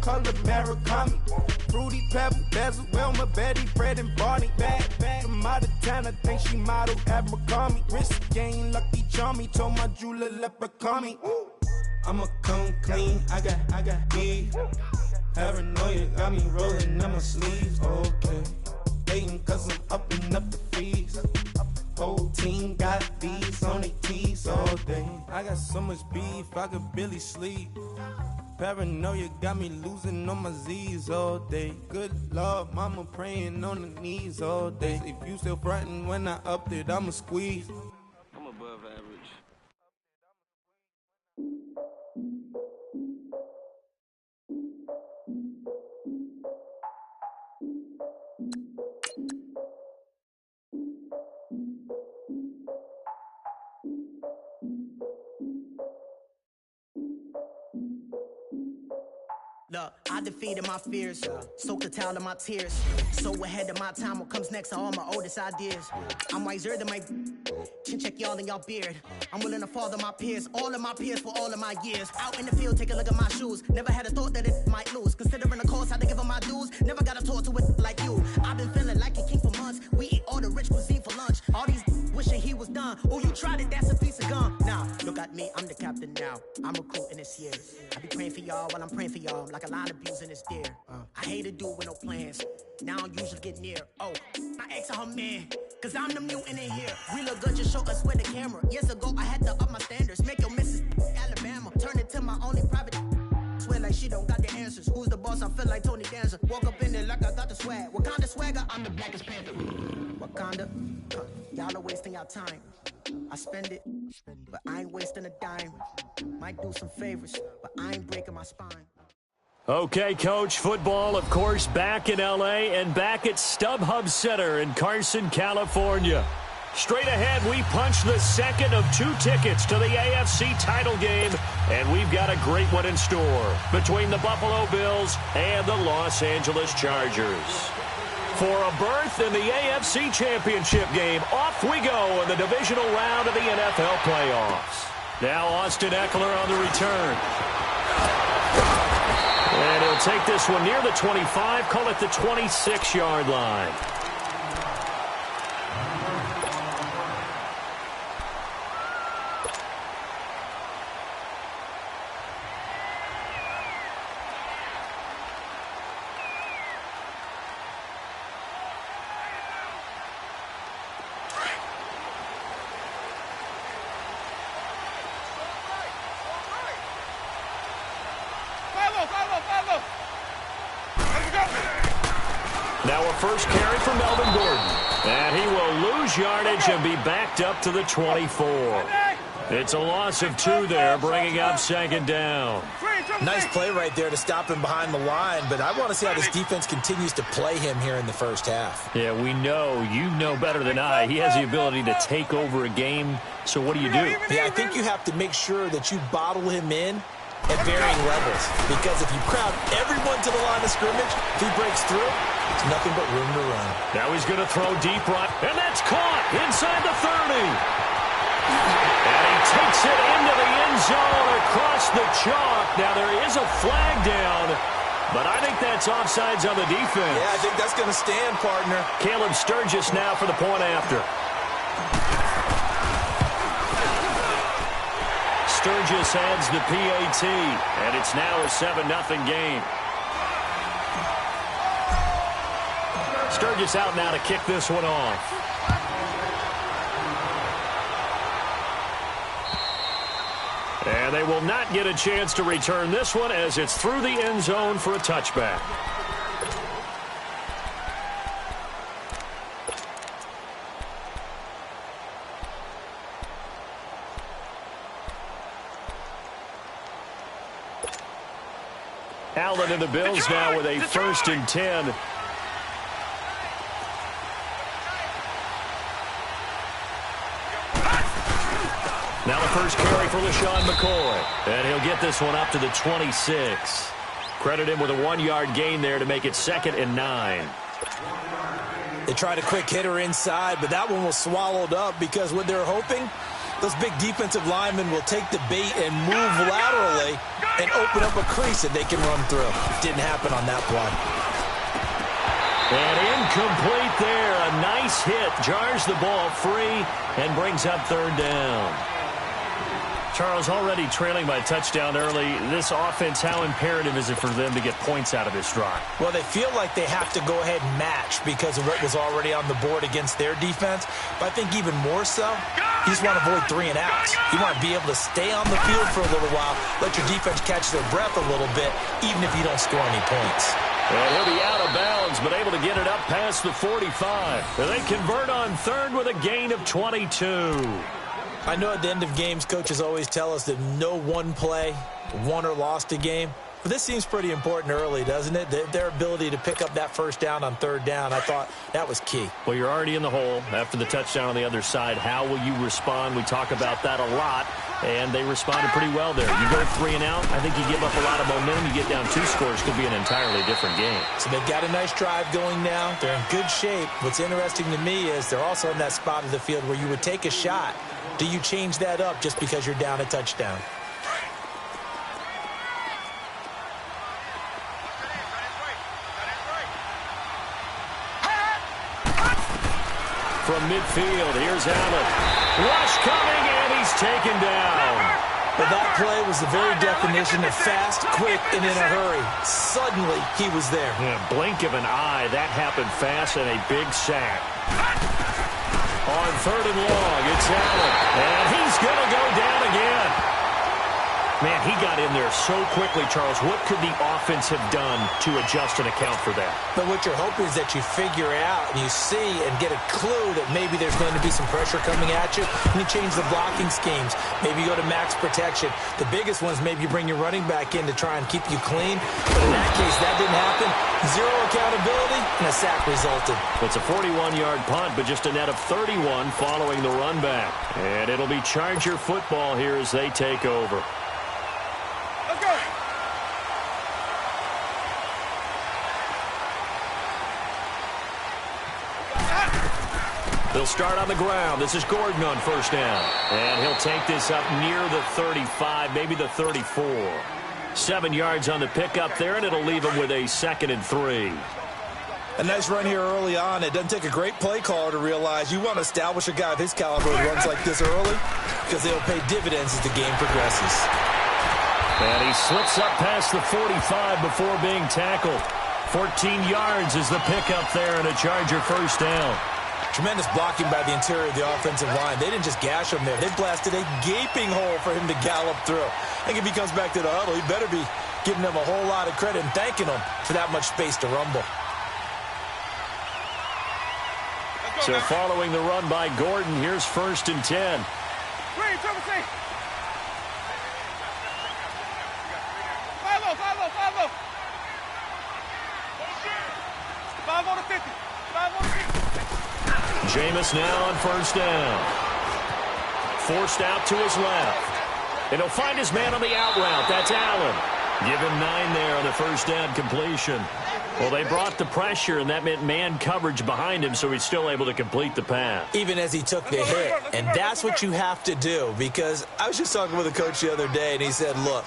color Murakami. Fruity Pebble, Bezel, Wilma, Betty, Fred, and Barney. Bad from out of town, I think she model Abercrombie. Wrist game, Lucky Charmy, told my jeweler leprechaun me. I'ma come clean, I got beef. Paranoia got me rolling in my sleeves, okay. Hating cause I'm upping up the fees. Whole team got bees on their teeth all day. I got so much beef, I could barely sleep. Paranoia got me losing on my Z's all day. Good Lord, mama praying on the knees all day. If you still frontin' when I upped it, I'ma squeeze. I'm above average. Look, I defeated my fears, soaked a towel in my tears. So ahead of my time, what comes next are all my oldest ideas. I'm wiser than my chin check y'all in y'all beard. I'm willing to father my peers, all of my peers for all of my years. Out in the field, take a look at my shoes. Never had a thought that it might lose. Considering the cost, I had to give up my dues. Never got a talk to it like you. I've been feeling like a king for months. We eat all the rich cuisine for lunch. All these wishing he was done. Oh, you tried it, that's a piece of gum. Nah, look at me, I'm the captain now. I'm recruiting this year. I be praying for y'all while I'm praying for y'all. Like a line abusing this deer. I hate to do it with no plans. Now I don't usually get near. Oh, my ex and her man. Cause I'm the mutant in here. We look good, just show us with the camera. Years ago, I had to up my standards. Make your Mrs. Alabama. Turn it to my only private. Swear like she don't got the answers. Who's the boss? I feel like Tony Danza. Walk up in there like I got the swag. Wakanda swagger, I'm the blackest panther. Wakanda, y'all are wasting your time. I spend it, but I ain't wasting a dime. Might do some favors, but I ain't breaking my spine. Okay, Coach, football, of course, back in L.A. and back at StubHub Center in Carson, California. Straight ahead, we punch the second of 2 tickets to the AFC title game, and we've got a great one in store between the Buffalo Bills and the Los Angeles Chargers. For a berth in the AFC Championship game, off we go in the divisional round of the NFL playoffs. Now Austin Eckler on the return. And he'll take this one near the 25, call it the 26-yard line. Now a first carry for Melvin Gordon. And he will lose yardage and be backed up to the 24. It's a loss of 2 there, bringing up second down. Nice play right there to stop him behind the line, but I want to see how this defense continues to play him here in the first half. Yeah, we know. You know better than I. He has the ability to take over a game, so what do? Yeah, I think you have to make sure that you bottle him in at varying levels, because if you crowd everyone to the line of scrimmage, if he breaks through, it's nothing but room to run. Now he's going to throw deep right, and that's caught inside the 30. And he takes it into the end zone across the chalk. Now there is a flag down, but I think that's offsides on the defense. Yeah, I think that's going to stand, partner. Caleb Sturgis now for the point after. Sturgis adds the PAT, and it's now a 7-0 game. Sturgis out now to kick this one off. And they will not get a chance to return this one as it's through the end zone for a touchback. Allen and the Bills now with a 1st and 10. Now the first carry for LaShawn McCoy. And he'll get this one up to the 26. Credit him with a 1-yard gain there to make it 2nd and 9. They tried a quick hitter inside, but that one was swallowed up because what they're hoping Those big defensive linemen will take the bait and move laterally and open up a crease that they can run through. Didn't happen on that play. And incomplete there. A nice hit. Jars the ball free and brings up third down. Charles, already trailing by a touchdown early. This offense, how imperative is it for them to get points out of this drive? Well, they feel like they have to go ahead and match because of what was already on the board against their defense. But I think even more so, you just want to avoid 3 and outs. You want to be able to stay on the field for a little while, let your defense catch their breath a little bit, even if you don't score any points. And he'll be out of bounds, but able to get it up past the 45. And they convert on third with a gain of 22. I know at the end of games, coaches always tell us that no one play won or lost a game. But this seems pretty important early, doesn't it? Their ability to pick up that first down on third down, I thought that was key. Well, you're already in the hole after the touchdown on the other side. How will you respond? We talk about that a lot, and they responded pretty well there. You go 3 and out, I think you give up a lot of momentum. You get down 2 scores, could be an entirely different game. So they've got a nice drive going now. They're in good shape. What's interesting to me is they're also in that spot of the field where you would take a shot. Do you change that up just because you're down a touchdown? From midfield, here's Allen. Rush coming, and he's taken down. But that play was the very definition of fast, quick, and in a hurry. Suddenly, he was there. Yeah, blink of an eye, that happened fast, and a big sack. On third and long, it's Allen. And he's going to go down again. Man, he got in there so quickly, Charles. What could the offense have done to adjust and account for that? But what you're hoping is that you figure out and you see and get a clue that maybe there's going to be some pressure coming at you, and you change the blocking schemes. Maybe you go to max protection. The biggest one is maybe you bring your running back in to try and keep you clean. But in that case, that didn't happen. 0 accountability, and a sack resulted. It's a 41-yard punt, but just a net of 31 following the run back. And it'll be Charger football here as they take over. They'll start on the ground. This is Gordon on first down. And he'll take this up near the 35, maybe the 34. 7 yards on the pickup there, and it'll leave him with a 2nd and 3. A nice run here early on. It doesn't take a great play caller to realize you want to establish a guy of his caliber who runs like this early because they'll pay dividends as the game progresses. And he slips up past the 45 before being tackled. 14 yards is the pickup there, and a Charger first down. Tremendous blocking by the interior of the offensive line. They didn't just gash him there. They blasted a gaping hole for him to gallop through. I think if he comes back to the huddle, he better be giving them a whole lot of credit and thanking them for that much space to rumble. So following the run by Gordon, here's 1st and 10. Jameis now on first down. Forced out to his left. And he'll find his man on the out route. That's Allen. Give him 9 there on the first down completion. Well, they brought the pressure, and that meant man coverage behind him, so he's still able to complete the pass. Even as he took the hit. And that's what you have to do, because I was just talking with a coach the other day, and he said, look,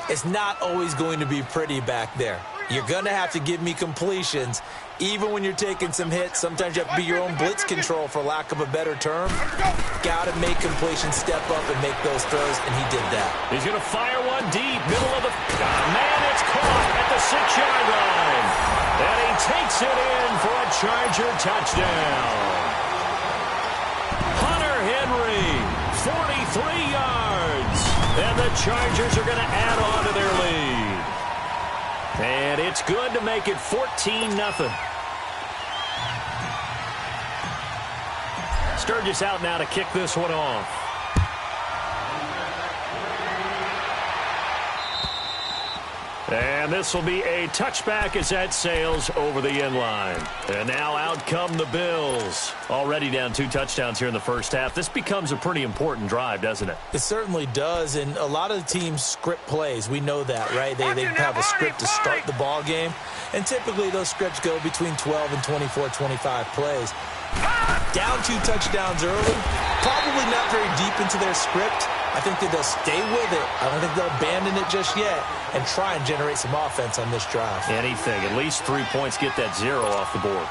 it's not always going to be pretty back there. You're going to have to give me completions. Even when you're taking some hits, sometimes you have to be your own blitz control, for lack of a better term. Got to make completions, step up, and make those throws, and he did that. He's going to fire one deep, middle of the... man, it's caught at the 6-yard line. And he takes it in for a Charger touchdown. Hunter Henry, 43 yards. And the Chargers are going to add on to their lead. And it's good to make it 14-0. Sturgis out now to kick this one off. And this will be a touchback as that sails over the end line. And now out come the Bills. Already down 2 touchdowns here in the first half. This becomes a pretty important drive, doesn't it? It certainly does. And a lot of the teams script plays. We know that, right? They have a script to start the ball game. And typically those scripts go between 12 and 24, 25 plays. Down 2 touchdowns early, probably not very deep into their script. I think that they'll stay with it. I don't think they'll abandon it just yet and try and generate some offense on this drive. Anything. At least 3 points, get that 0 off the board.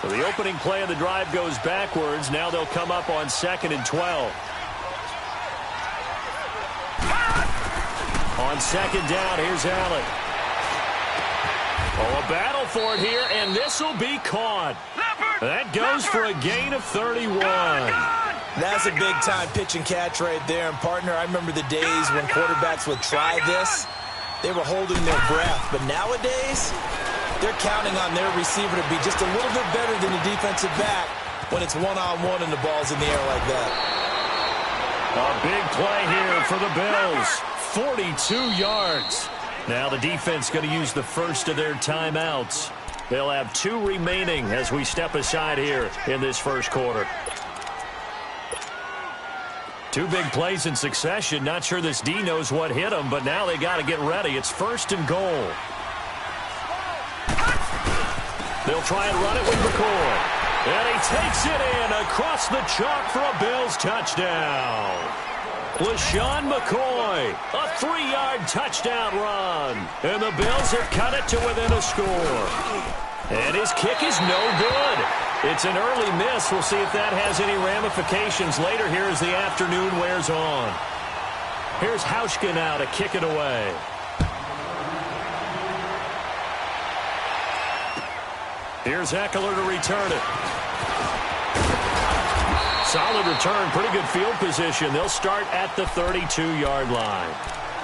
So the opening play of the drive goes backwards. Now they'll come up on 2nd and 12. On 2nd down, here's Allen. Oh, a battle for it here, and this will be caught. That goes for a gain of 31. That's a big-time pitch and catch right there. And, partner, I remember the days when quarterbacks would try this. They were holding their breath. But nowadays, they're counting on their receiver to be just a little bit better than the defensive back when it's one-on-one and the ball's in the air like that. A big play here for the Bills. 42 yards. Now the defense going to use the first of their timeouts. They'll have 2 remaining as we step aside here in this first quarter. 2 big plays in succession. Not sure this D knows what hit them, but now they got to get ready. It's 1st and goal. They'll try and run it with McCoy. And he takes it in across the chalk for a Bills touchdown. LaShawn McCoy, a 3-yard touchdown run. And the Bills have cut it to within a score. And his kick is no good. It's an early miss. We'll see if that has any ramifications later here as the afternoon wears on. Here's Hauschka now to kick it away. Here's Eckler to return it. Solid return, pretty good field position. They'll start at the 32-yard line.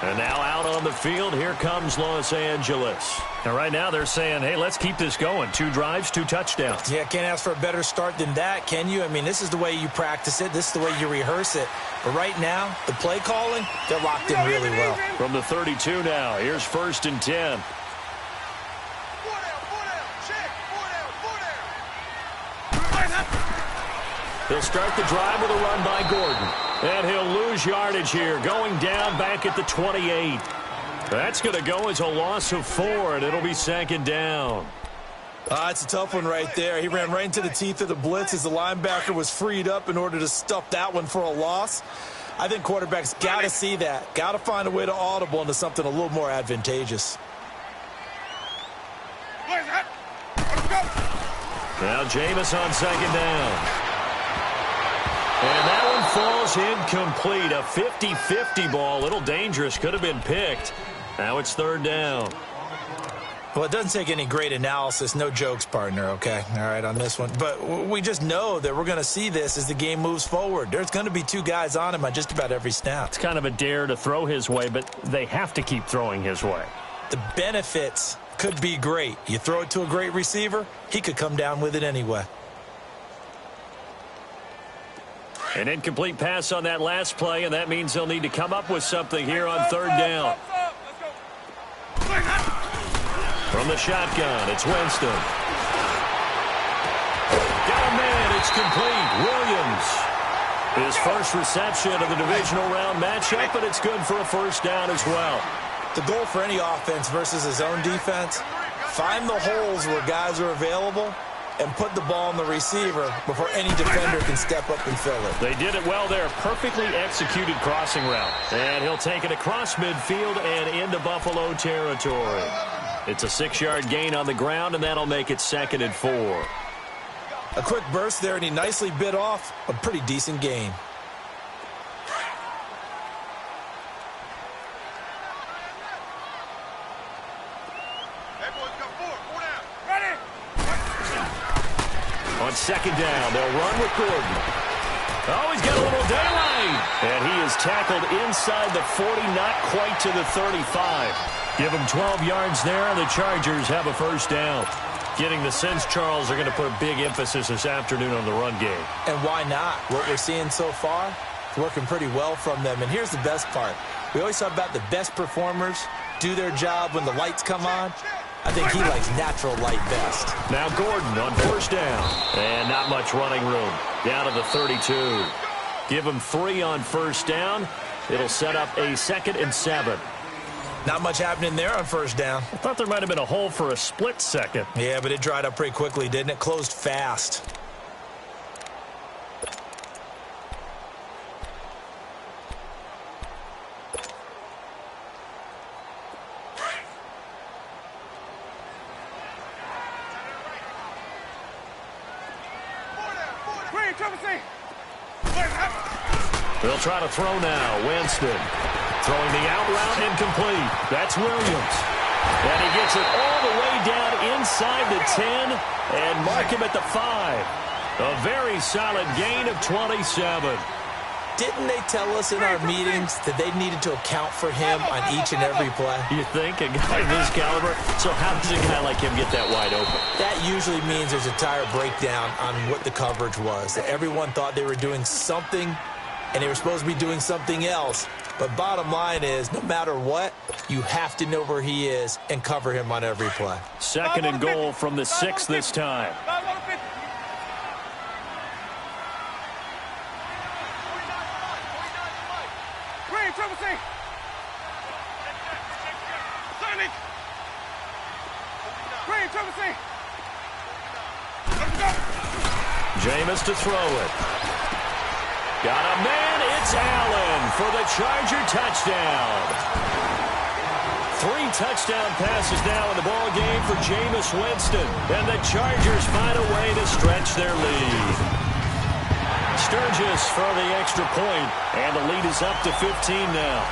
And now out on the field, here comes Los Angeles. And right now they're saying, hey, let's keep this going. 2 drives, 2 touchdowns. Yeah, can't ask for a better start than that, can you? I mean, this is the way you practice it. This is the way you rehearse it. But right now, the play calling, they're locked in really well. From the 32 now, here's 1st and 10. He'll start the drive with a run by Gordon. And he'll lose yardage here, going down back at the 28. That's going to go as a loss of 4, and it'll be 2nd down. It's a tough one right there. He ran right into the teeth of the blitz as the linebacker was freed up in order to stuff that one for a loss. I think quarterbacks got to see that. Got to find a way to audible into something a little more advantageous. Now Jameis on 2nd down. And that one falls incomplete. A 50-50 ball. A little dangerous. Could have been picked. Now it's 3rd down. Well, it doesn't take any great analysis. No jokes, partner, okay? All right, on this one. But we just know that we're going to see this as the game moves forward. There's going to be 2 guys on him on just about every snap. It's kind of a dare to throw his way, but they have to keep throwing his way. The benefits could be great. You throw it to a great receiver, he could come down with it anyway. An incomplete pass on that last play, and that means they'll need to come up with something here on 3rd down. From the shotgun, it's Winston. Got a man, it's complete. Williams. His first reception of the divisional round matchup, but it's good for a 1st down as well. The goal for any offense versus his own defense, find the holes where guys are available and put the ball on the receiver before any defender can step up and fill it. They did it well there. Perfectly executed crossing route. And he'll take it across midfield and into Buffalo territory. It's a 6-yard gain on the ground, and that'll make it 2nd and 4. A quick burst there, and he nicely bit off a pretty decent gain. On 2nd down, they'll run with Gordon. Oh, he's got a little daylight. And he is tackled inside the 40, not quite to the 35. Give him 12 yards there, and the Chargers have a 1st down. Getting the sense Charles are going to put a big emphasis this afternoon on the run game. And why not? What we're seeing so far, it's working pretty well from them. And here's the best part. We always talk about the best performers do their job when the lights come on. I think he likes natural light best. Now Gordon on 1st down. And not much running room. Down to the 32. Give him 3 on 1st down. It'll set up a 2nd and 7. Not much happening there on 1st down. I thought there might have been a hole for a split second. Yeah, but it dried up pretty quickly, didn't it? Closed fast. They'll try to throw now. Winston throwing the out route incomplete. That's Williams. And he gets it all the way down inside the 10 and mark him at the 5. A very solid gain of 27. Didn't they tell us in our meetings that they needed to account for him on each and every play? You think a guy of his caliber? So how does a guy like him get that wide open? That usually means there's a tire breakdown on what the coverage was. That everyone thought they were doing something, and they were supposed to be doing something else. But bottom line is, no matter what, you have to know where he is and cover him on every play. Second and goal from the 6 this time. Jameis to throw it. Got a man. It's Allen for the Charger touchdown. 3 touchdown passes now in the ball game for Jameis Winston. And the Chargers find a way to stretch their lead. Sturgis for the extra point, and the lead is up to 15 now.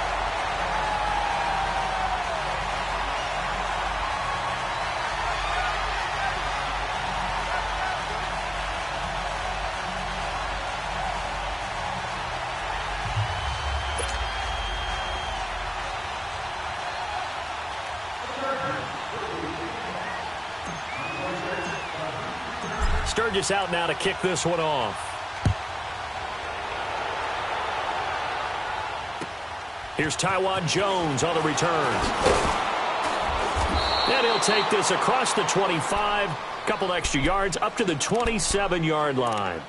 Sturgis out now to kick this one off. Here's Taiwan Jones on the return. And he'll take this across the 25. Couple extra yards up to the 27-yard line.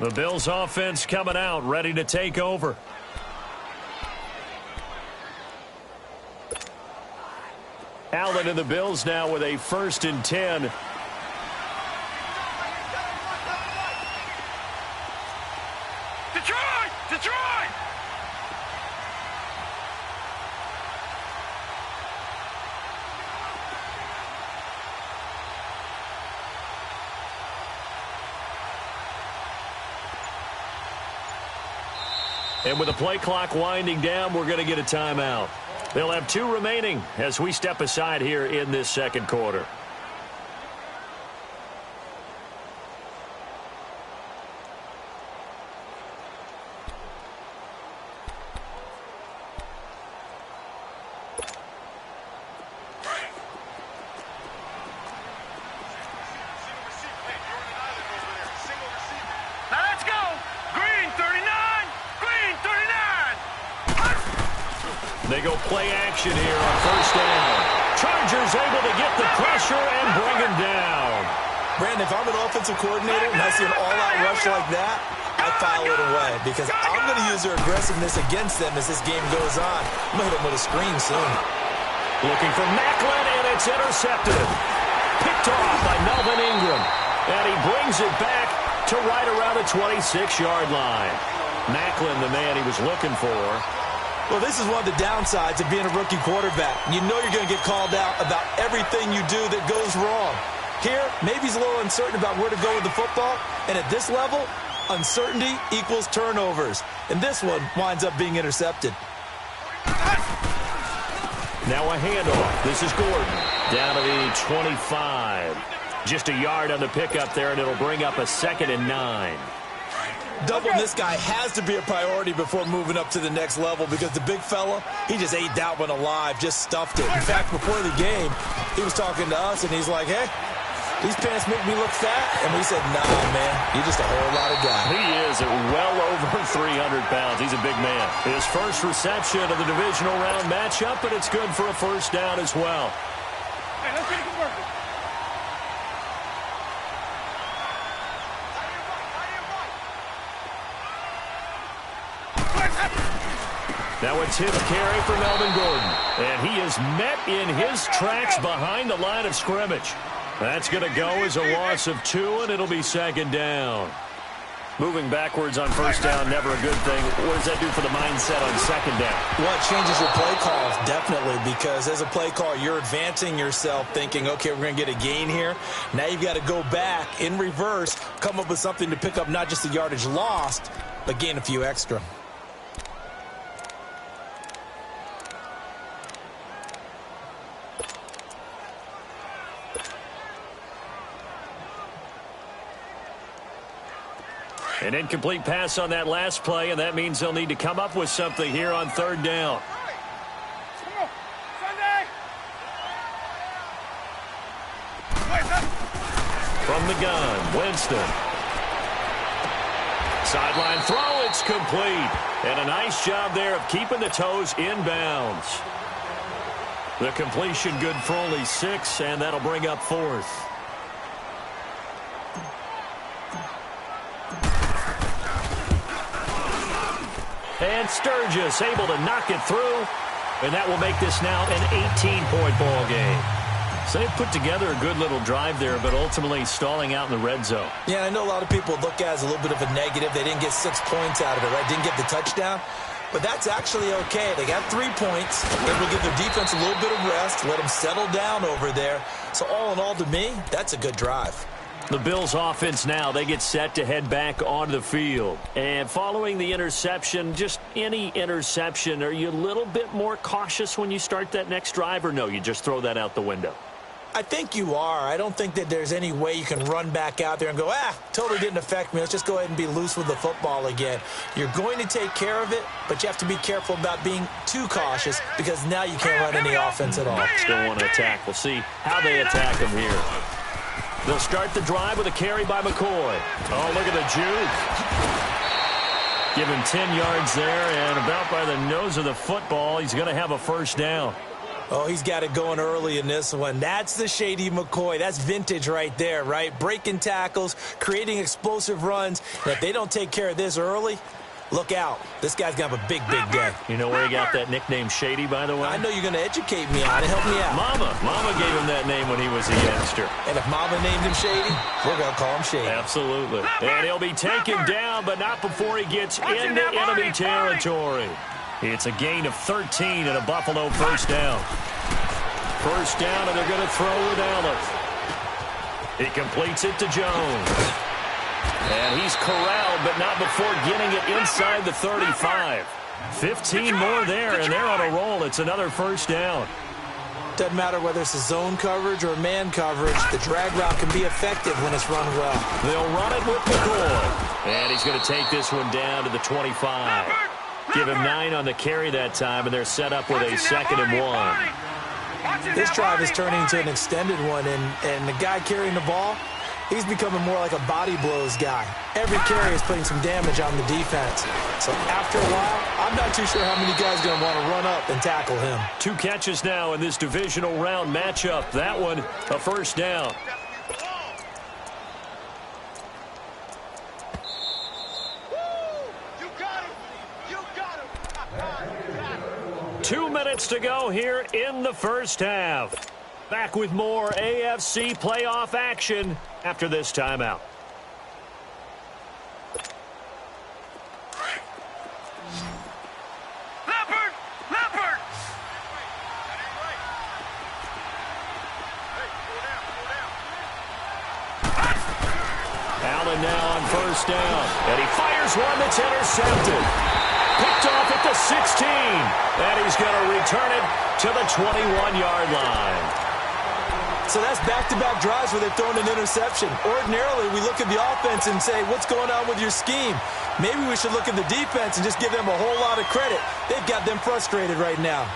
The Bills offense coming out, ready to take over. Allen and the Bills now with a 1st and 10. Detroit! And with the play clock winding down, we're going to get a timeout. They'll have 2 remaining as we step aside here in this second quarter. They go play action here on 1st down. Chargers able to get the pressure and bring him down. Brandon, if I'm an offensive coordinator and I see an all-out rush like that, I file it away because I'm going to use their aggressiveness against them as this game goes on. I'm going to hit them with a screen soon. Looking for Macklin, and it's intercepted. Picked off by Melvin Ingram. And he brings it back to right around the 26-yard line. Macklin, the man he was looking for. Well, this is one of the downsides of being a rookie quarterback. You know you're going to get called out about everything you do that goes wrong. Here, maybe he's a little uncertain about where to go with the football. And at this level, uncertainty equals turnovers. And this one winds up being intercepted. Now a handoff. This is Gordon. Down to the 25. Just a yard on the pickup there, and it'll bring up a 2nd and 9. Doubling this guy has to be a priority before moving up to the next level because the big fella, he just ate that one alive, just stuffed it. In fact, before the game, he was talking to us, and he's like, hey, these pants make me look fat. And we said, nah, man, you're just a whole lot of guy. He is at well over 300 pounds. He's a big man. His first reception of the divisional round matchup, and it's good for a 1st down as well. Hey, let's get it converted. Now a tip carry for Melvin Gordon. And he is met in his tracks behind the line of scrimmage. That's going to go as a loss of 2, and it'll be 2nd down. Moving backwards on first down, never a good thing. What does that do for the mindset on second down? Well, it changes your play calls, definitely, because as a play call, you're advancing yourself thinking, okay, we're going to get a gain here. Now you've got to go back in reverse, come up with something to pick up not just the yardage lost, but gain a few extra. An incomplete pass on that last play, and that means they'll need to come up with something here on third down. From the gun, Winston. Sideline throw, it's complete. And a nice job there of keeping the toes inbounds. The completion good for only 6, and that'll bring up fourth. And Sturgis able to knock it through, and that will make this now an 18-point ball game. So they've put together a good little drive there, but ultimately stalling out in the red zone. Yeah, I know a lot of people look at it as a little bit of a negative. They didn't get 6 points out of it, right? Didn't get the touchdown. But that's actually okay. They got 3 points. Able to give their defense a little bit of rest, let them settle down over there. So all in all, to me, that's a good drive. The Bills offense now, they get set to head back onto the field. And following the interception, just any interception, are you a little bit more cautious when you start that next drive, or no, you just throw that out the window? I think you are. I don't think that there's any way you can run back out there and go, totally didn't affect me. Let's just go ahead and be loose with the football again. You're going to take care of it, but you have to be careful about being too cautious because now you can't run any offense at all. Still want to attack. We'll see how they attack him here. They'll start the drive with a carry by McCoy. Oh, look at the juke. Give him 10 yards there, and about by the nose of the football, he's going to have a first down. Oh, he's got it going early in this one. That's the Shady McCoy. That's vintage right there, right? Breaking tackles, creating explosive runs. And if they don't take care of this early, look out. This guy's going to have a big, big day. You know where he got that nickname Shady, by the way? I know you're going to educate me on it. Help me out. Mama gave him that name when he was a youngster. And if Mama named him Shady, we're going to call him Shady. Absolutely. And he'll be taken down, but not before he gets into enemy territory. It's a gain of 13 and a Buffalo first down. First down, and they're going to throw with Allen. He completes it to Jones. And he's corralled, but not before getting it inside the 35. 15 more there, and they're on a roll. It's another first down. Doesn't matter whether it's a zone coverage or man coverage. The drag route can be effective when it's run well. They'll run it with McCoy. And he's going to take this one down to the 25. Give him 9 on the carry that time, and they're set up with a 2nd and 1. This drive is turning into an extended one, and the guy carrying the ball, he's becoming more like a body blows guy. Every carry is putting some damage on the defense. So after a while, I'm not too sure how many guys are going to want to run up and tackle him. 2 catches now in this divisional round matchup. That one, a first down. 2 minutes to go here in the first half. Back with more AFC playoff action after this timeout. Leopard! Allen now on first down, and he fires one that's intercepted. Picked off at the 16, and he's going to return it to the 21-yard line. So that's back-to-back drives where they're throwing an interception. Ordinarily, we look at the offense and say, what's going on with your scheme? Maybe we should look at the defense and just give them a whole lot of credit. They've got them frustrated right now.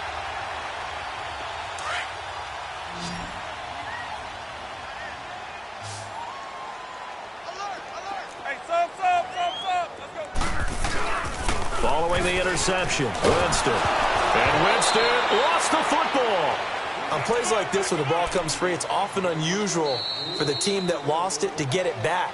Following the interception, Winston. And Winston lost the football. On plays like this where the ball comes free, it's often unusual for the team that lost it to get it back.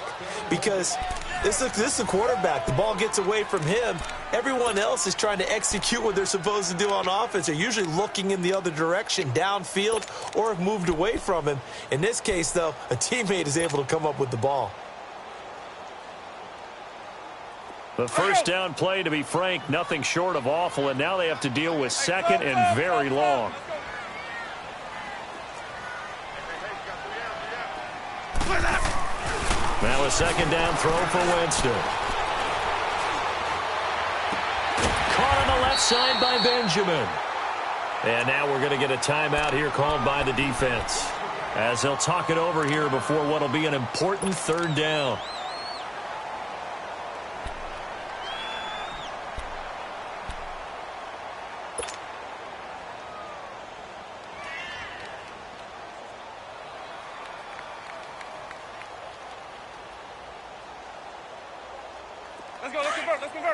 Because this is a quarterback. The ball gets away from him. Everyone else is trying to execute what they're supposed to do on offense. They're usually looking in the other direction, downfield, or have moved away from him. In this case, though, a teammate is able to come up with the ball. The first down play, to be frank, nothing short of awful, and now they have to deal with second and very long. Now a second down throw for Winston. Caught on the left side by Benjamin. And now we're going to get a timeout here called by the defense, as they'll talk it over here before what will be an important third down.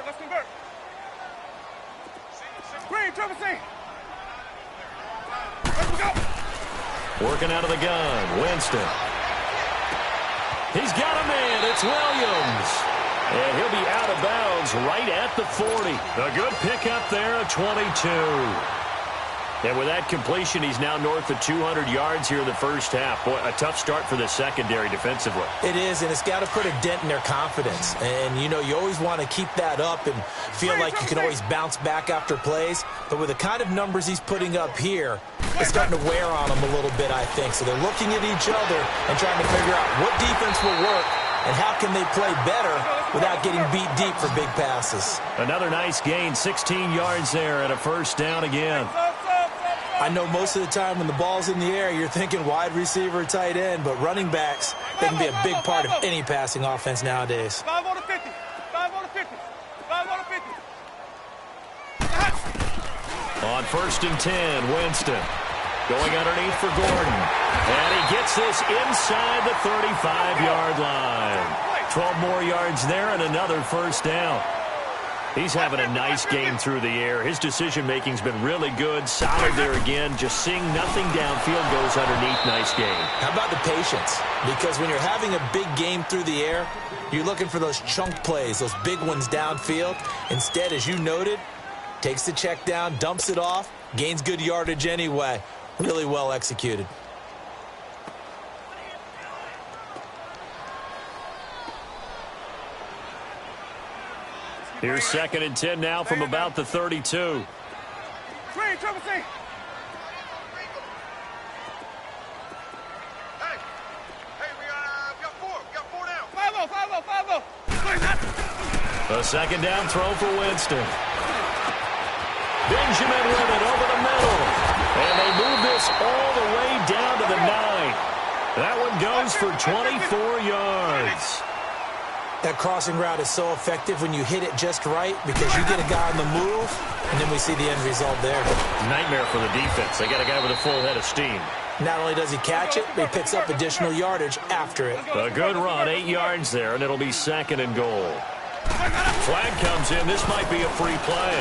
Let's convert. Green, triple C. Let's go. Working out of the gun, Winston. He's got a man, it's Williams. And he'll be out of bounds right at the 40. A good pickup there, a 22. And with that completion, he's now north of 200 yards here in the first half. Boy, a tough start for the secondary defensively. It is, and it's got to put a dent in their confidence. And, you know, you always want to keep that up and feel like you can always bounce back after plays. But with the kind of numbers he's putting up here, it's starting to wear on them a little bit, I think. So they're looking at each other and trying to figure out what defense will work and how can they play better without getting beat deep for big passes. Another nice gain, 16 yards there and a first down again. I know most of the time when the ball's in the air, you're thinking wide receiver, tight end, but running backs, they can be a big part of any passing offense nowadays. 5 on the 50. 5 on the 50. 5 on the 50. On 1st and 10, Winston going underneath for Gordon. And he gets this inside the 35-yard line. 12 more yards there and another first down. He's having a nice game through the air. His decision-making's been really good. Solid there again. Just seeing nothing downfield, goes underneath. Nice game. How about the patience? Because when you're having a big game through the air, you're looking for those chunk plays, those big ones downfield. Instead, as you noted, takes the check down, dumps it off, gains good yardage anyway. Really well executed. Here's 2nd and 10 now from about the 32. Green, triple C. Hey, we got 4 down. 5-0. A second down throw for Winston. Benjamin with it over the middle. And they move this all the way down to the 9. That one goes for 24 yards. That crossing route is so effective when you hit it just right because you get a guy on the move, and then we see the end result there. Nightmare for the defense. They got a guy with a full head of steam. Not only does he catch it, but he picks up additional yardage after it. A good run, 8 yards there, and it'll be 2nd and goal. Flag comes in. This might be a free play.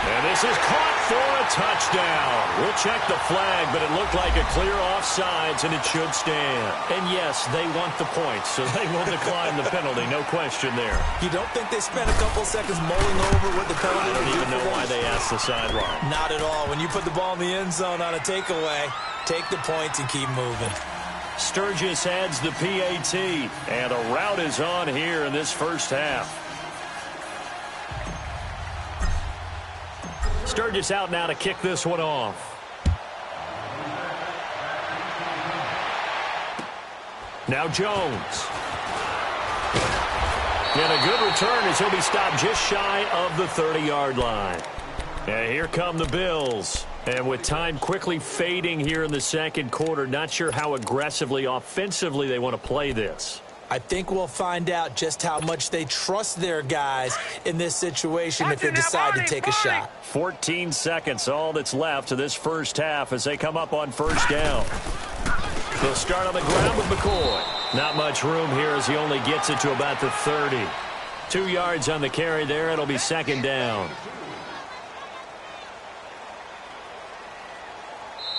And this is caught for a touchdown. We'll check the flag, but it looked like a clear offsides, and it should stand. And yes, they want the points, so they will decline the penalty. No question there. You don't think they spent a couple seconds mulling over what the penalty I don't even know why they asked the sideline. Not at all. When you put the ball in the end zone on a takeaway, take the points and keep moving. Sturgis adds the PAT, and a route is on here in this first half. Sturgis out now to kick this one off. Now Jones. And a good return as he'll be stopped just shy of the 30-yard line. And here come the Bills. And with time quickly fading here in the second quarter, not sure how aggressively, offensively they want to play this. I think we'll find out just how much they trust their guys in this situation if they decide to take a shot. 14 seconds, all that's left of this first half as they come up on first down. They'll start on the ground with McCoy. Not much room here as he only gets it to about the 30. 2 yards on the carry there. It'll be 2nd down.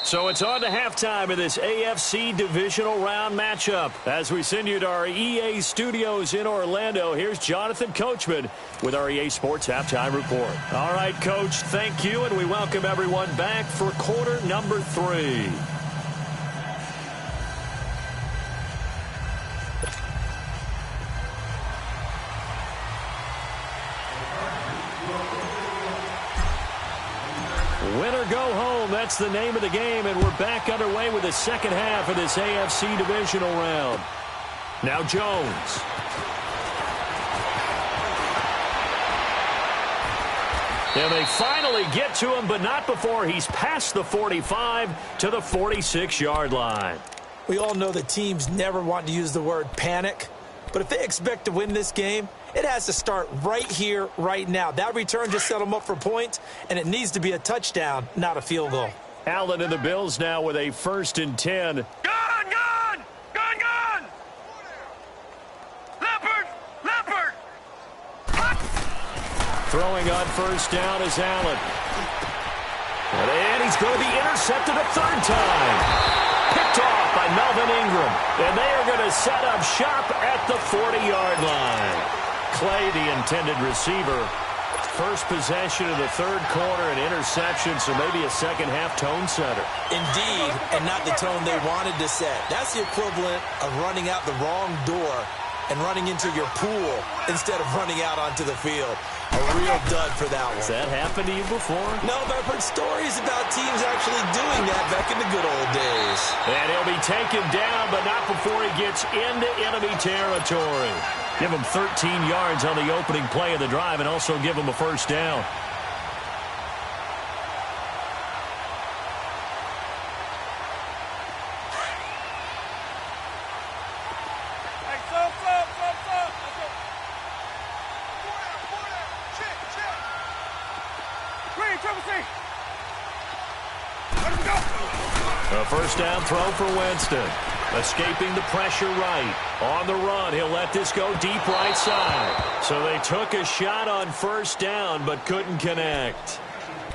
So it's on to halftime of this AFC divisional round matchup. As we send you to our EA studios in Orlando, here's Jonathan Coachman with our EA Sports Halftime Report. All right, Coach, thank you, and we welcome everyone back for quarter number 3. Win or go home, that's the name of the game, and we're back underway with the second half of this AFC divisional round. Now Jones. And they finally get to him, but not before he's past the 45 to the 46-yard line. We all know that teams never want to use the word panic, but if they expect to win this game, it has to start right here, right now. That return just set them up for points, and it needs to be a touchdown, not a field goal. Allen and the Bills now with a 1st and 10. Gun! Leopard! Throwing on 1st down is Allen. And he's going to be intercepted a 3rd time. Picked off by Melvin Ingram. And they are going to set up shop at the 40-yard line. Clay, the intended receiver. First possession of the 3rd quarter, an interception, so maybe a second-half tone setter. Indeed, and not the tone they wanted to set. That's the equivalent of running out the wrong door and running into your pool instead of running out onto the field. A real dud for that one. Has that happened to you before? No, but I've heard stories about teams actually doing that back in the good old days. And he'll be taken down, but not before he gets into enemy territory. Give him 13 yards on the opening play of the drive and also give him a 1st down. A 1st down throw for Winston. Escaping the pressure right. On the run, he'll let this go deep right side. So they took a shot on 1st down, but couldn't connect.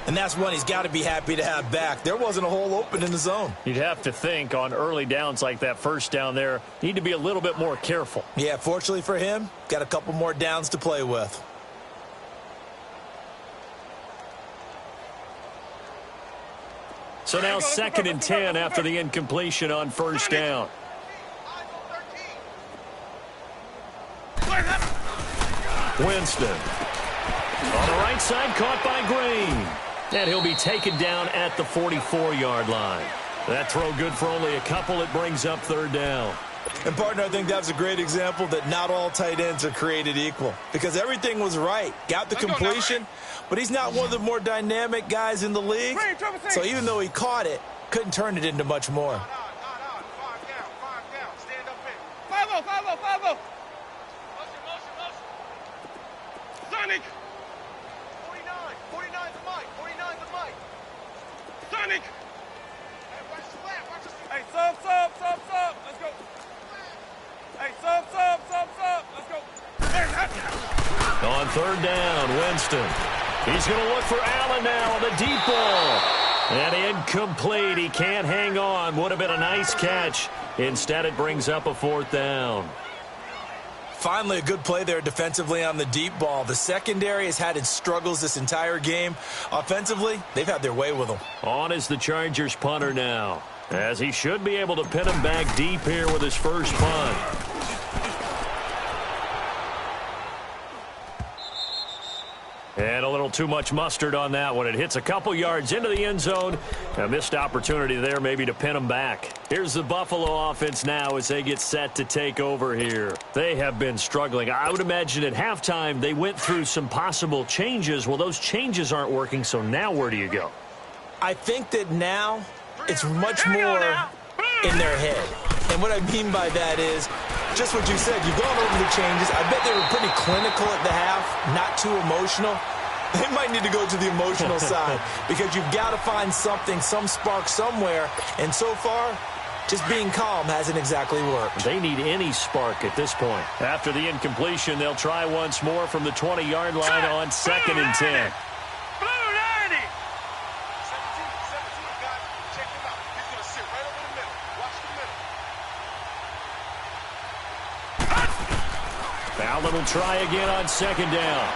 And that's one he's got to be happy to have back. There wasn't a hole open in the zone. You'd have to think on early downs like that 1st down there, need to be a little bit more careful. Yeah, fortunately for him, got a couple more downs to play with. So now 2nd and 10 after the incompletion on 1st down. Winston. On the right side, caught by Green. And he'll be taken down at the 44-yard line. That throw good for only a couple. It brings up 3rd down. And, partner, I think that's a great example that not all tight ends are created equal. Because everything was right. Got the completion, but he's not one of the more dynamic guys in the league. So even though he caught it, couldn't turn it into much more. 5 down. Stand up in. 5-0. Motion. Sonic. 49 the mic. Sonic. Hey, watch the flat. Hey, sub. Let's go. Hey, sub. Let's go. On 3rd down, Winston. He's going to look for Allen now on the deep ball. And incomplete. He can't hang on. Would have been a nice catch. Instead, it brings up a 4th down. Finally, a good play there defensively on the deep ball. The secondary has had its struggles this entire game. Offensively, they've had their way with them. On is the Chargers punter now, as he should be able to pin him back deep here with his first punt. And a little too much mustard on that one. It hits a couple yards into the end zone. A missed opportunity there maybe to pin them back. Here's the Buffalo offense now as they get set to take over here. They have been struggling. I would imagine at halftime they went through some possible changes. Well, those changes aren't working, so now where do you go? I think that now it's much more in their head. And what I mean by that is just what you said. You've gone over the changes. I bet they were pretty clinical at the half, not too emotional. They might need to go to the emotional side because you've got to find something, some spark somewhere. And so far, just being calm hasn't exactly worked. They need any spark at this point. After the incompletion, they'll try once more from the 20-yard line on 2nd and 10. Allen will try again on 2nd down.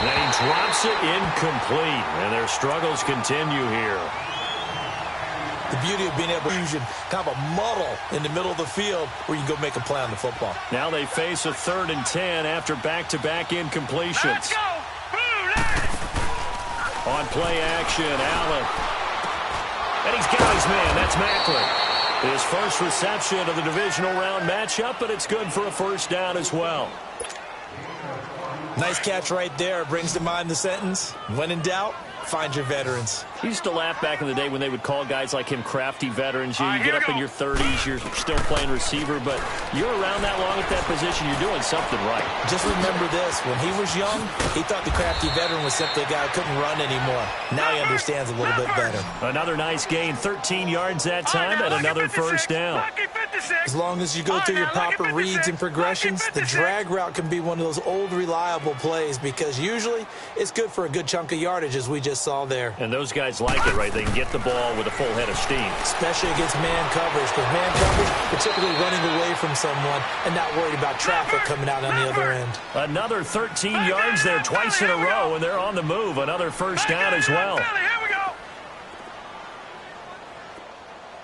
And he drops it incomplete. And their struggles continue here. The beauty of being able to use kind of a muddle in the middle of the field where you can go make a play on the football. Now they face a 3rd and 10 after back-to-back incompletions. Let's go! On play action, Allen. And he's got his man. That's Macklin. His first reception of the divisional round matchup, but it's good for a first down as well. Nice catch right there. Brings to mind the sentence, when in doubt, find your veterans. I used to laugh back in the day when they would call guys like him crafty veterans. You get up in your 30s, you're still playing receiver, but you're around that long at that position, you're doing something right. Just remember this. When he was young, he thought the crafty veteran was simply a guy who couldn't run anymore. Now he understands a little bit better. Another nice gain, 13 yards that time, and another first down. As long as you go through your proper reads and progressions, the drag route can be one of those old reliable plays because usually it's good for a good chunk of yardage, as we just saw there. And those guys like it, right? They can get the ball with a full head of steam. Especially against man coverage, because man coverage, particularly running away from someone and not worried about traffic coming out on the other end. Another 13 yards there twice in a row, and they're on the move. Another first down as well. Here we go.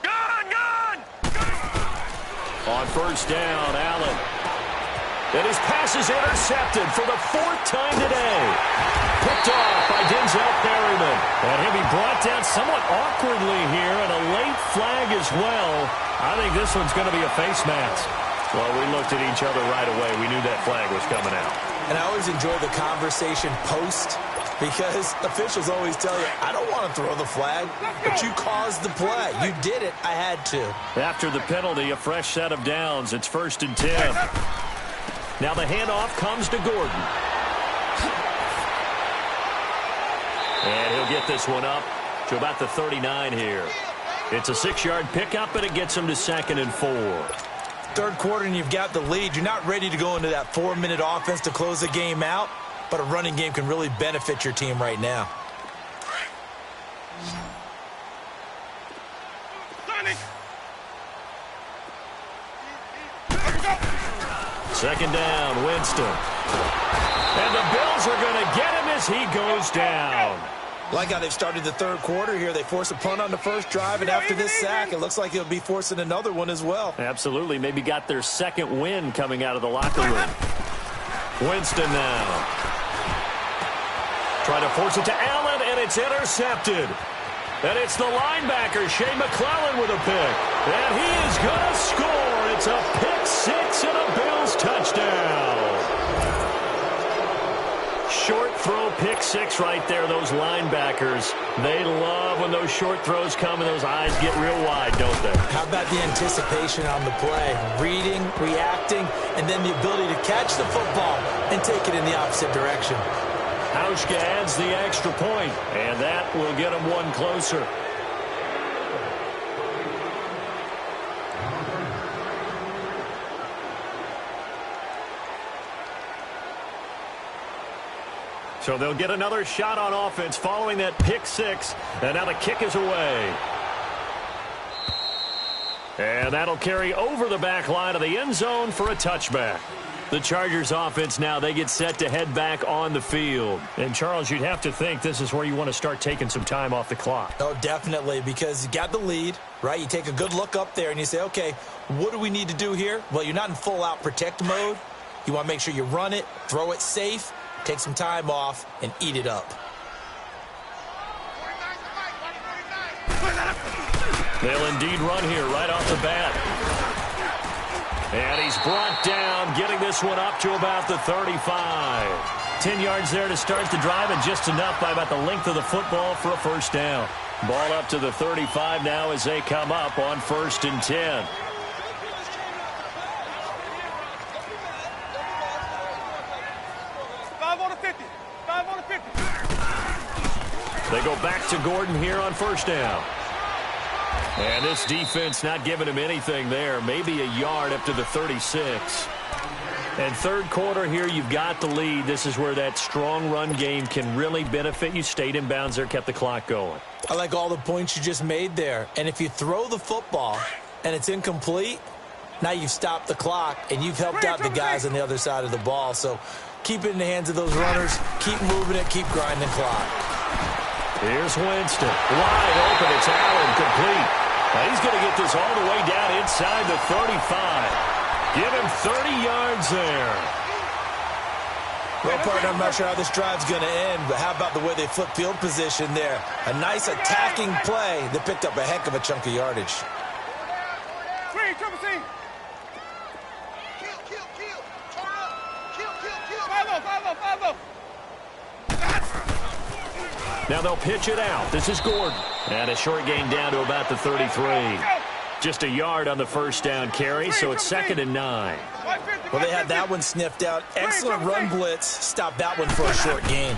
Gone. On first down, Allen. And his pass is intercepted for the fourth time today. Picked off by Denzel Perryman. And he'll be brought down somewhat awkwardly here, and a late flag as well. I think this one's going to be a face mask. Well, we looked at each other right away. We knew that flag was coming out. And I always enjoy the conversation post, because officials always tell you, I don't want to throw the flag, but you caused the play. You did it. I had to. After the penalty, a fresh set of downs. It's 1st and 10. Now the handoff comes to Gordon. And he'll get this one up to about the 39 here. It's a 6-yard pickup, and it gets him to 2nd and 4. Third quarter, and you've got the lead. You're not ready to go into that 4-minute offense to close the game out, but a running game can really benefit your team right now. Second down, Winston. And the Bills are going to get him as he goes down. Like how they've started the third quarter here. They force a punt on the first drive, and after this sack, it looks like they'll be forcing another one as well. Absolutely. Maybe got their second win coming out of the locker room. Winston now. Trying to force it to Allen, and it's intercepted. And it's the linebacker, Shea McClellan, with a pick. And he is going to score. It's a pick six and a Bills touchdown. Short throw pick six right there, those linebackers. They love when those short throws come and those eyes get real wide, don't they? How about the anticipation on the play? Reading, reacting, and then the ability to catch the football and take it in the opposite direction. Hauschka adds the extra point, and that will get him one closer. So they'll get another shot on offense following that pick six, and now the kick is away. And that'll carry over the back line of the end zone for a touchback. The Chargers offense now, they get set to head back on the field. And, Charles, you'd have to think this is where you want to start taking some time off the clock. Oh, definitely, because you got the lead, right? You take a good look up there and you say, okay, what do we need to do here? Well, you're not in full-out protect mode. You want to make sure you run it, throw it safe, take some time off, and eat it up. They'll indeed run here right off the bat. And he's brought down, getting this one up to about the 35. 10 yards there to start the drive, and just enough by about the length of the football for a first down. Ball up to the 35 now as they come up on 1st and 10. They go back to Gordon here on first down. And this defense not giving him anything there. Maybe a yard up to the 36. And third quarter here, you've got the lead. This is where that strong run game can really benefit you. Stayed in bounds there, kept the clock going. I like all the points you just made there. And if you throw the football and it's incomplete, now you've stopped the clock and you've helped out the guys on the other side of the ball. So keep it in the hands of those runners. Keep moving it. Keep grinding the clock. Here's Winston. Wide open. It's Allen, complete. Now he's going to get this all the way down inside the 35. Give him 30 yards there. Well, partner, I'm not sure how this drive's going to end, but how about the way they flip field position there? A nice attacking play that picked up a heck of a chunk of yardage. Green, triple C. Kill. Turn up. Kill. 5-0. Now they'll pitch it out. This is Gordon. And a short gain down to about the 33. Just a yard on the first down carry, so it's 2nd and 9. Well, they had that one sniffed out. Excellent run blitz. Stop that one for a short gain.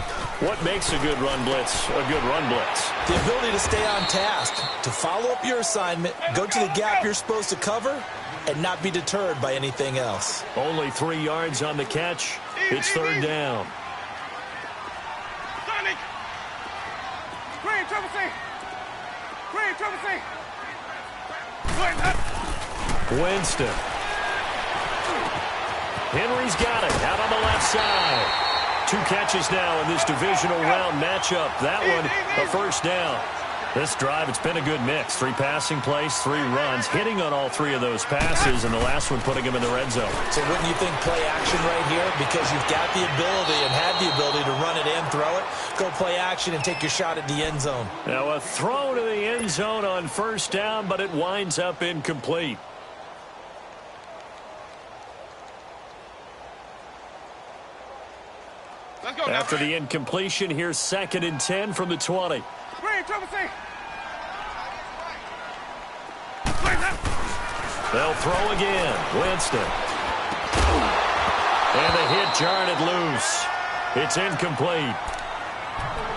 What makes a good run blitz a good run blitz? The ability to stay on task, to follow up your assignment, go to the gap you're supposed to cover, and not be deterred by anything else. Only 3 yards on the catch. It's 3rd down. Sonic. Green, triple C. Winston. Henry's got it out on the left side. 2 catches now in this divisional round matchup. That one, a first down. This drive, it's been a good mix. 3 passing plays, 3 runs, hitting on all 3 of those passes, and the last one putting him in the red zone. So wouldn't you think play action right here? Because you've got the ability and had the ability to run it and throw it. Go play action and take your shot at the end zone. Now a throw to the end zone on first down, but it winds up incomplete. After the incompletion, here's 2nd and 10 from the 20. Green, triple C. They'll throw again. Winston. And the hit jarred it loose. It's incomplete.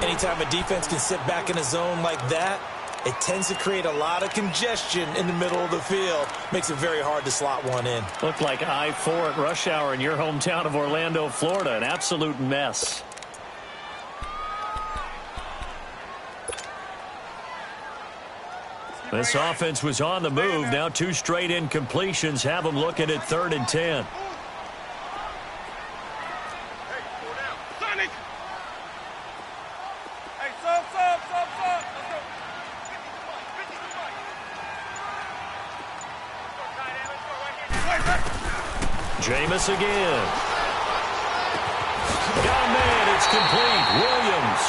Anytime a defense can sit back in a zone like that, it tends to create a lot of congestion in the middle of the field. Makes it very hard to slot one in. Looked like I-4 at rush hour in your hometown of Orlando, Florida. An absolute mess. This offense was on the move. Now 2 straight incompletions have them looking at 3rd and 10. Sonic. Hey, sub. Let's go. Jameis again. Got a man. It's complete. Williams.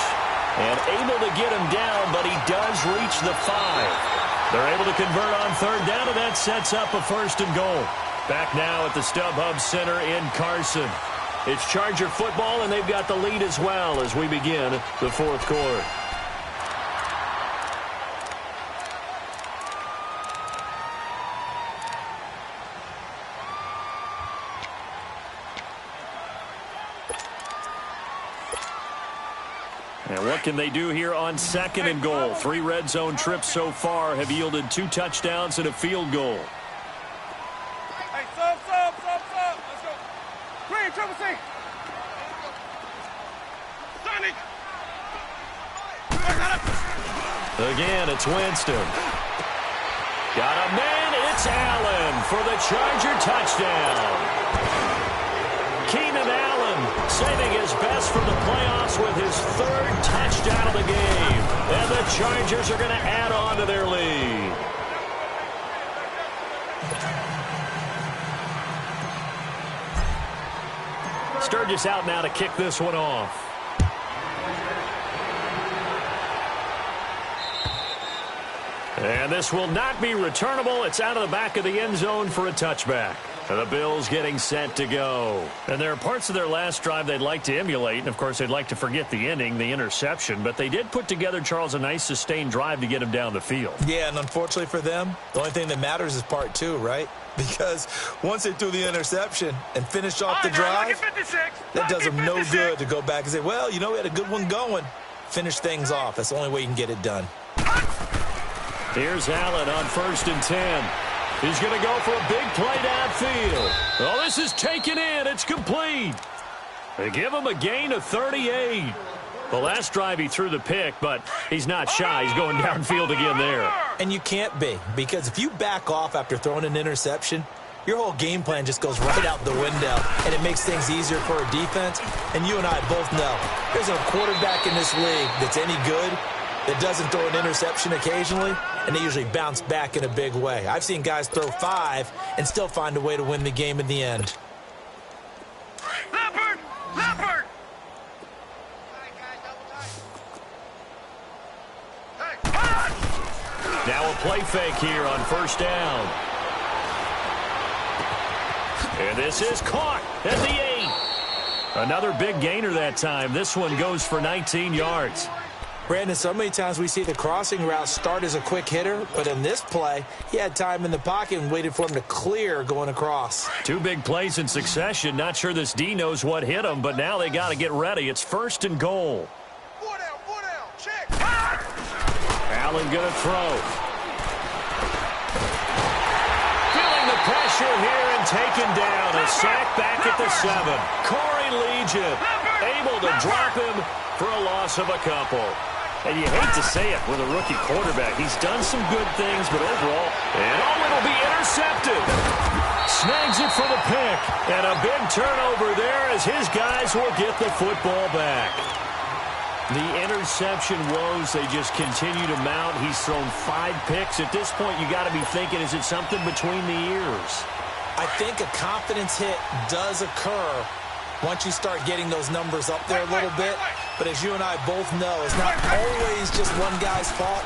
And able to get him down, but he does reach the 5. They're able to convert on 3rd down, and that sets up a 1st and goal. Back now at the StubHub Center in Carson. It's Charger football, and they've got the lead as well as we begin the 4th quarter. And what can they do here on 2nd and goal? 3 red zone trips so far have yielded 2 touchdowns and a field goal. Hey, sub. Let's go. Green, triple C. Sonic. Again, it's Winston. Got a man. It's Allen for the Charger touchdown. Keenan Allen saving his best for the playoffs with his 3rd touchdown of the game. And the Chargers are going to add on to their lead. Sturgis out now to kick this one off. And this will not be returnable. It's out of the back of the end zone for a touchback. And the Bills getting set to go. And there are parts of their last drive they'd like to emulate. And, of course, they'd like to forget the ending, the interception. But they did put together, Charles, a nice sustained drive to get him down the field. Yeah, and unfortunately for them, the only thing that matters is part 2, right? Because once they threw the interception and finished off the drive, that does them no good to go back and say, well, you know, we had a good one going. Finish things off. That's the only way you can get it done. Here's Allen on 1st and 10. He's going to go for a big play downfield. Oh, this is taken in. It's complete. They give him a gain of 38. The last drive he threw the pick, but he's not shy. He's going downfield again there. And you can't be, because if you back off after throwing an interception, your whole game plan just goes right out the window, and it makes things easier for a defense. And you and I both know there's a quarterback in this league that's any good that doesn't throw an interception occasionally, and they usually bounce back in a big way. I've seen guys throw 5 and still find a way to win the game in the end. Leopard! play fake here on first down. And this is caught at the 8. Another big gainer that time. This one goes for 19 yards. Brandon, so many times we see the crossing route start as a quick hitter, but in this play, he had time in the pocket and waited for him to clear going across. 2 big plays in succession. Not sure this D knows what hit him, but now they got to get ready. It's 1st and goal. 4 down, check. Allen going to throw. Feeling the pressure here and taken down. A sack back at the 7. Corey Legion able to drop him for a loss of a couple. And you hate to say it with a rookie quarterback. He's done some good things, but overall, it'll be intercepted. Snags it for the pick. And a big turnover there as his guys will get the football back. The interception woes, they just continue to mount. He's thrown 5 picks. At this point, you got to be thinking, is it something between the ears? I think a confidence hit does occur once you start getting those numbers up there a little bit. But as you and I both know, it's not always just one guy's fault.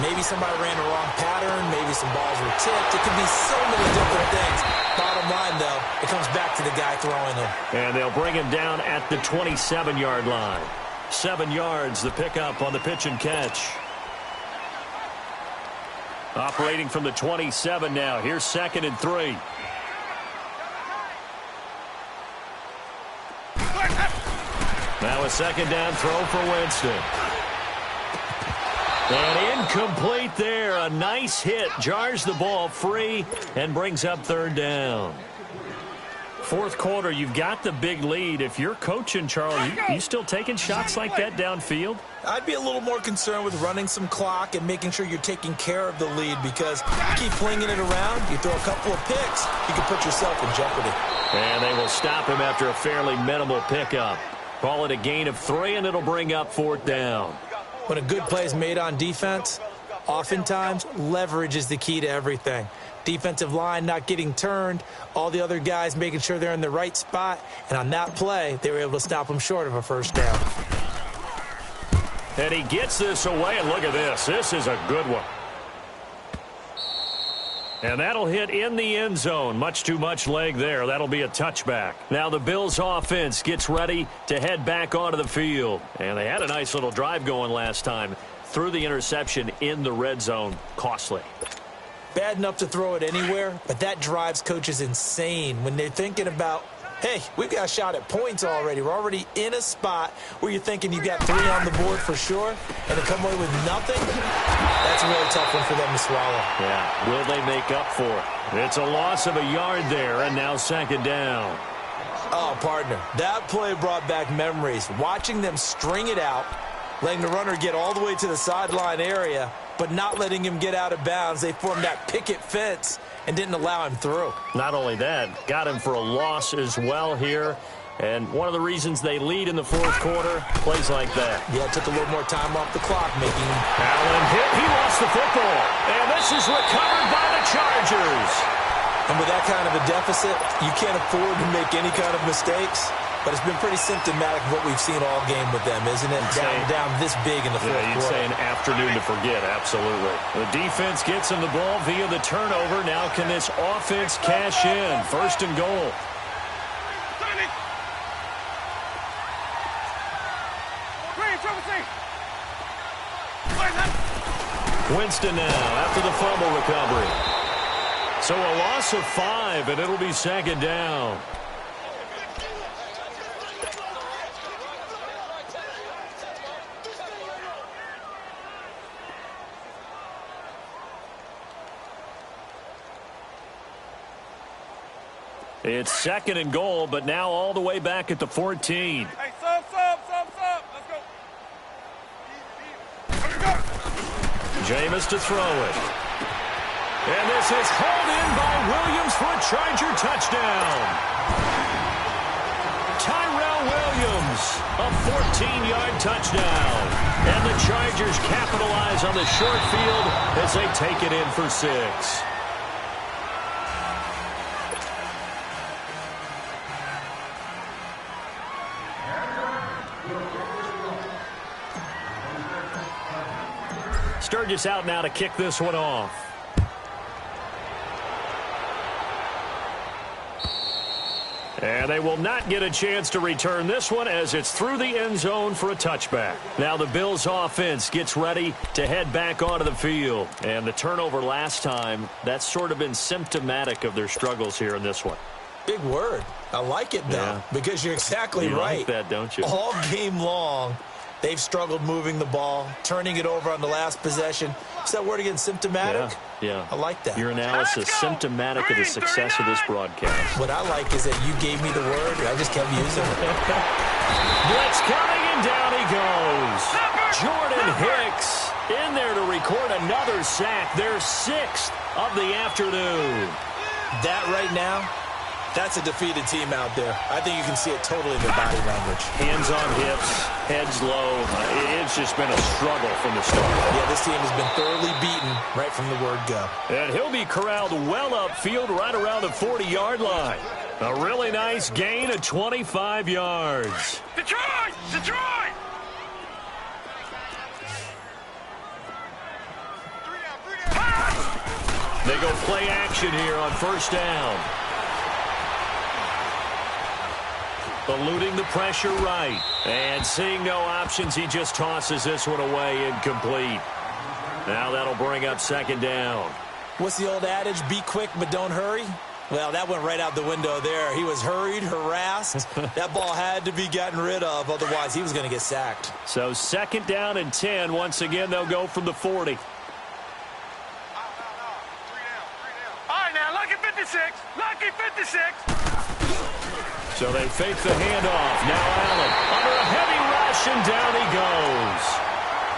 Maybe somebody ran the wrong pattern. Maybe some balls were tipped. It could be so many different things. Bottom line, though, it comes back to the guy throwing them. And they'll bring him down at the 27-yard line. 7 yards, the pickup on the pitch and catch. Operating from the 27 now. Here's 2nd and 3. Now a 2nd down throw for Winston. And incomplete there. A nice hit. Jars the ball free and brings up 3rd down. 4th quarter, you've got the big lead. If you're coaching, Charles, you still taking shots like that downfield? I'd be a little more concerned with running some clock and making sure you're taking care of the lead, because you keep flinging it around, you throw a couple of picks, you can put yourself in jeopardy. And they will stop him after a fairly minimal pickup. Call it a gain of 3, and it'll bring up 4th down. When a good play is made on defense, oftentimes leverage is the key to everything. Defensive line not getting turned, all the other guys making sure they're in the right spot, and on that play, they were able to stop him short of a 1st down. And he gets this away, and look at this. This is a good one. And that'll hit in the end zone. Much too much leg there. That'll be a touchback. Now the Bills offense gets ready to head back onto the field. And they had a nice little drive going last time. Threw the interception in the red zone. Costly. Bad enough to throw it anywhere, but that drives coaches insane when they're thinking about, hey, we've got a shot at points already. We're already in a spot where you're thinking you've got 3 on the board for sure, and to come away with nothing, that's a really tough one for them to swallow. Yeah, will they make up for it? It's a loss of a yard there, and now 2nd down. Oh, partner, that play brought back memories. Watching them string it out, letting the runner get all the way to the sideline area, but not letting him get out of bounds. They formed that picket fence and didn't allow him through. Not only that, got him for a loss as well here. And one of the reasons they lead in the 4th quarter, plays like that. Yeah, took a little more time off the clock, making Allen hit. He lost the football. And this is recovered by the Chargers. And with that kind of a deficit, you can't afford to make any kind of mistakes. But it's been pretty symptomatic of what we've seen all game with them, isn't it? Down this big in the 4th quarter. You'd say an afternoon to forget, absolutely. The defense gets him the ball via the turnover. Now can this offense cash in? 1st and goal. Winston now after the fumble recovery. So a loss of 5, and it'll be 2nd down. It's 2nd and goal, but now all the way back at the 14. Hey, sub. Let's go. Jameis to throw it. And this is hauled in by Williams for a Charger touchdown. Tyrell Williams, a 14-yard touchdown. And the Chargers capitalize on the short field as they take it in for 6. Sturgis out now to kick this one off. And they will not get a chance to return this one as it's through the end zone for a touchback. Now the Bills offense gets ready to head back onto the field. And the turnover last time, that's sort of been symptomatic of their struggles here in this one. Big word. I like it, though, because you're exactly right. You like that, don't you? All game long, they've struggled moving the ball, turning it over on the last possession. Is that word again, symptomatic? Yeah. I like that. Your analysis, symptomatic of the success of this broadcast. What I like is that you gave me the word, and I just kept using it. Blitz coming, and down he goes. Jordan Hicks in there to record another sack, their 6th of the afternoon. That right now, that's a defeated team out there. I think you can see it totally in their body language. Hands on hips, heads low. It's just been a struggle from the start. Yeah, this team has been thoroughly beaten right from the word go. And he'll be corralled well upfield right around the 40-yard line. A really nice gain of 25 yards. Detroit! Detroit! They go play action here on first down. Eluding the pressure right. And seeing no options, he just tosses this one away incomplete. Now that'll bring up second down. What's the old adage? Be quick, but don't hurry? Well, that went right out the window there. He was hurried, harassed. That ball had to be gotten rid of. Otherwise, he was going to get sacked. So second down and 10. Once again, they'll go from the 40. All right, now, lucky 56. Lucky 56. So they fake the handoff. Now Allen under a heavy rush, and down he goes.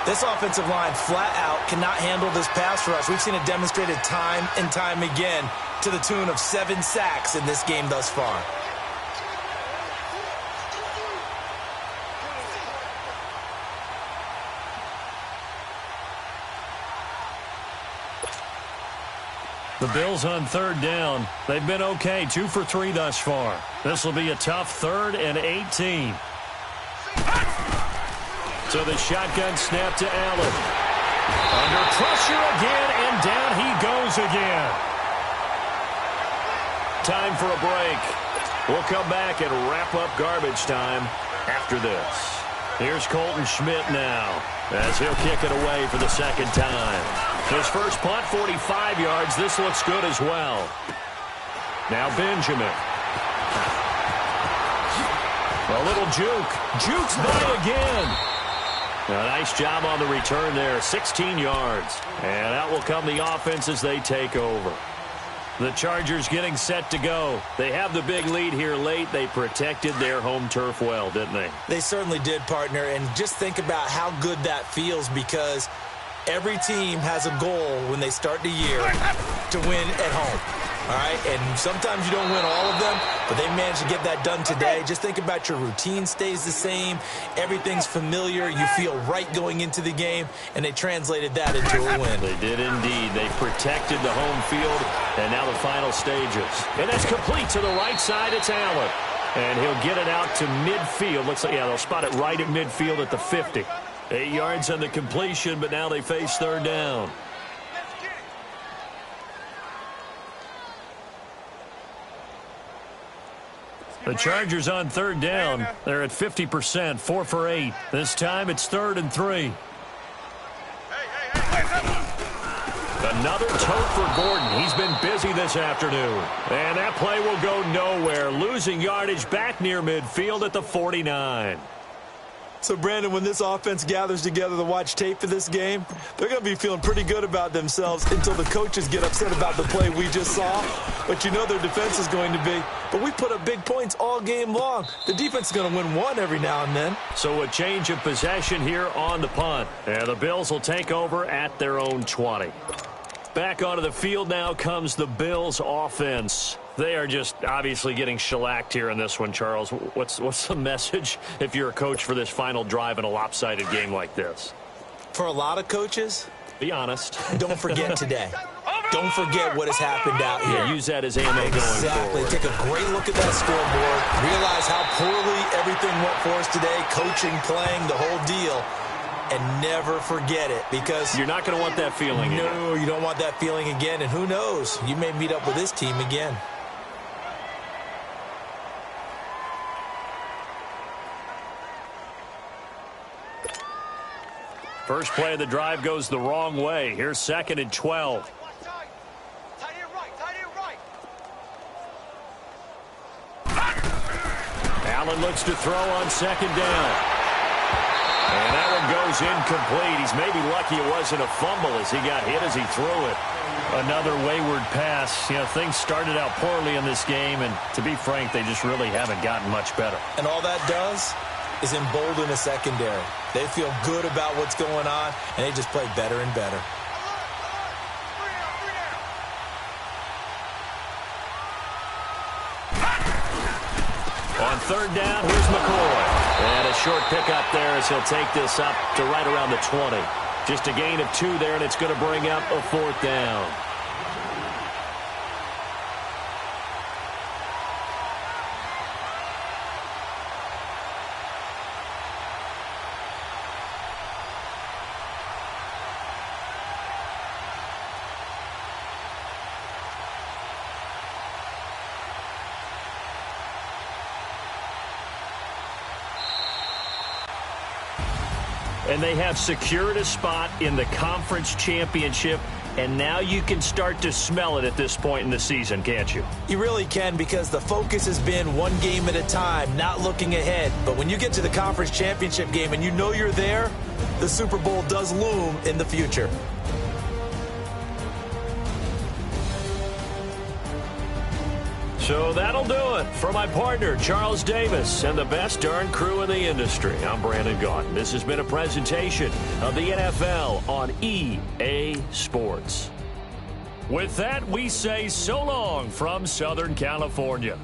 This offensive line flat out cannot handle this pass rush. We've seen it demonstrated time and time again to the tune of 7 sacks in this game thus far. The Bills on third down. They've been okay, 2 for 3 thus far. This will be a tough 3rd and 18. So the shotgun snap to Allen. Under pressure again, and down he goes again. Time for a break. We'll come back and wrap up garbage time after this. Here's Colton Schmidt now as he'll kick it away for the second time. His first punt, 45 yards. This looks good as well. Now Benjamin. A little juke. Jukes by again. A nice job on the return there. 16 yards. And out will come the offense as they take over. The Chargers getting set to go. They have the big lead here late. They protected their home turf well, didn't they? They certainly did, partner. And just think about how good that feels, because every team has a goal when they start the year to win at home. All right, and sometimes you don't win all of them, but they managed to get that done today. Just think about your routine stays the same. Everything's familiar. You feel right going into the game, and they translated that into a win. They did indeed. They protected the home field, and now the final stages. And that's complete to the right side. It's Allen. And he'll get it out to midfield. Looks like, yeah, they'll spot it right at midfield at the 50. 8 yards on the completion, but now they face third down. The Chargers on third down. They're at 50%, 4 for 8. This time it's 3rd and 3. Another tote for Gordon. He's been busy this afternoon. And that play will go nowhere. Losing yardage back near midfield at the 49. So, Brandon, when this offense gathers together to watch tape for this game, they're going to be feeling pretty good about themselves until the coaches get upset about the play we just saw. But you know their defense is going to be. But we put up big points all game long. The defense is going to win one every now and then. So a change of possession here on the punt. And the Bills will take over at their own 20. Back onto the field now comes the Bills offense. They are just obviously getting shellacked here in this one, Charles. What's the message if you're a coach for this final drive in a lopsided game like this? For a lot of coaches, be honest. Don't forget today. Don't forget what has happened out here. Yeah, use that as ammo going forward. Exactly. Take a great look at that scoreboard. Realize how poorly everything went for us today. Coaching, playing, the whole deal. and never forget it, because you're not going to want that feeling again. No, you don't want that feeling again, and who knows, you may meet up with this team again. First play of the drive goes the wrong way. Here's 2nd and 12. Allen looks to throw on 2nd down. And that one goes incomplete. He's maybe lucky it wasn't a fumble as he got hit as he threw it. Another wayward pass. You know, things started out poorly in this game, and to be frank, they just really haven't gotten much better. And all that does is embolden a secondary. They feel good about what's going on, and they just play better and better. On 3rd down, here's McCoy. And a short pickup there as he'll take this up to right around the 20. Just a gain of 2 there, and it's going to bring up a 4th down. And they have secured a spot in the conference championship, and now you can start to smell it at this point in the season, can't you? You really can, because the focus has been one game at a time, not looking ahead. But when you get to the conference championship game and you know you're there, the Super Bowl does loom in the future. So that'll do it for my partner, Charles Davis, and the best darn crew in the industry. I'm Brandon Gaudin. This has been a presentation of the NFL on EA Sports. With that, we say so long from Southern California.